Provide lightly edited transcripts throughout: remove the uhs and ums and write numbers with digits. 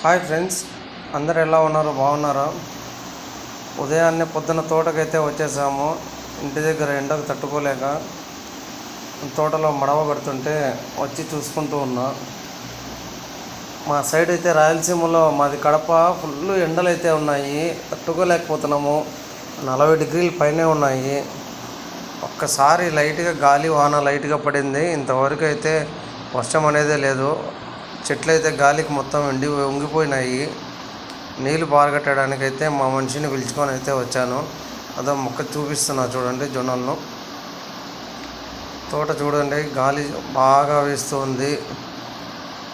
Hi friends, అందరు ఎలా ఉన్నారు? బాగున్నారా? ఉదయాన్నే పొద్దున్న తోటకైతే వచ్చేసాము. ఇంటి దగ్గర ఎండకు తట్టుకోలేక తోటలో మడవ కడుతుంటే వచ్చి చూసుకుంటూ ఉన్నా. మా సైడ్ అయితే రాయలసీమలో, మాది కడప, ఫుల్ ఎండలు అయితే ఉన్నాయి, తట్టుకోలేకపోతున్నాము. 40 డిగ్రీల పైనే ఉన్నాయి. ఒక్కసారి లైట్గా గాలి వాన లైట్గా పడింది. ఇంతవరకు అయితే వర్షం అనేదే లేదు. చెట్లు అయితే గాలికి మొత్తం వంగిపోయినాయి. నీళ్ళు పారగట్టడానికి అయితే మా మనిషిని పిలుచుకొని అయితే వచ్చాను. అదో మొక్క చూపిస్తున్నా చూడండి, జొన్నలను. తోట చూడండి, గాలి బాగా వేస్తుంది.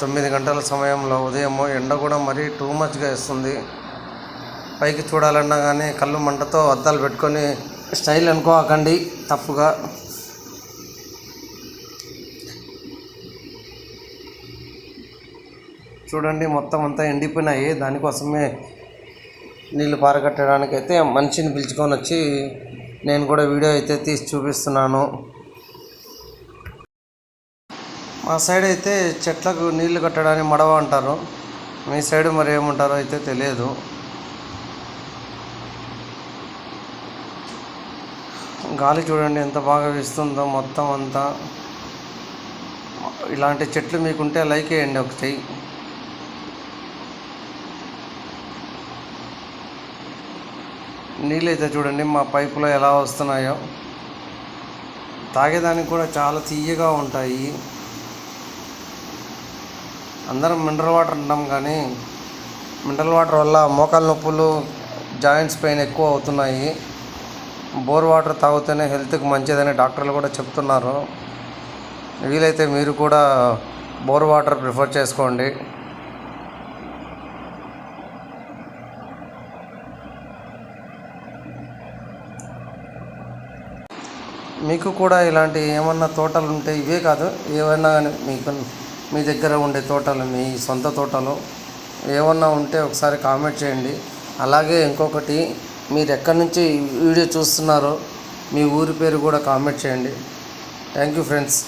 9 గంటల సమయంలో ఉదయం ఎండ కూడా మరీ టూ మచ్గా వేస్తుంది. పైకి చూడాలన్నా కానీ కళ్ళు మంటతో అద్దాలు పెట్టుకొని స్టైల్ అనుకోకండి తప్పుగా. చూడండి, మొత్తం అంతా ఎండిపోయినాయి. దానికోసమే నీళ్ళు పారగట్టడానికైతే మనిషిని పిలుచుకొని వచ్చి నేను కూడా వీడియో అయితే తీసి చూపిస్తున్నాను. మా సైడ్ అయితే చెట్లకు నీళ్లు కట్టడానికి మడవ అంటారు. మీ సైడ్ మరి ఏమంటారో అయితే తెలియదు. గాలి చూడండి ఎంత బాగా వీస్తుందో మొత్తం అంతా. ఇలాంటి చెట్లు మీకుంటే లైక్ వేయండి ఒకటి. నీళ్ళు అయితే చూడండి మా పైపులో ఎలా వస్తున్నాయో. తాగేదానికి కూడా చాలా తీయగా ఉంటాయి. అందరం మినరల్ వాటర్ అంటాం, కానీ మినరల్ వాటర్ వల్ల మోకాలు నొప్పులు, జాయింట్స్ పెయిన్ ఎక్కువ అవుతున్నాయి. బోర్ వాటర్ తాగితేనే హెల్త్కి మంచిదని డాక్టర్లు కూడా చెప్తున్నారు. వీలైతే మీరు కూడా బోర్ వాటర్ ప్రిఫర్ చేసుకోండి. మీకు కూడా ఇలాంటి ఏమన్నా తోటలు ఉంటే, ఇవే కాదు ఏమైనా కానీ మీకు మీ దగ్గర ఉండే తోటలు, మీ సొంత తోటలు ఏమన్నా ఉంటే ఒకసారి కామెంట్ చేయండి. అలాగే ఇంకొకటి, మీరు ఎక్కడి నుంచి వీడియో చూస్తున్నారో మీ ఊరి పేరు కూడా కామెంట్ చేయండి. Thank you friends.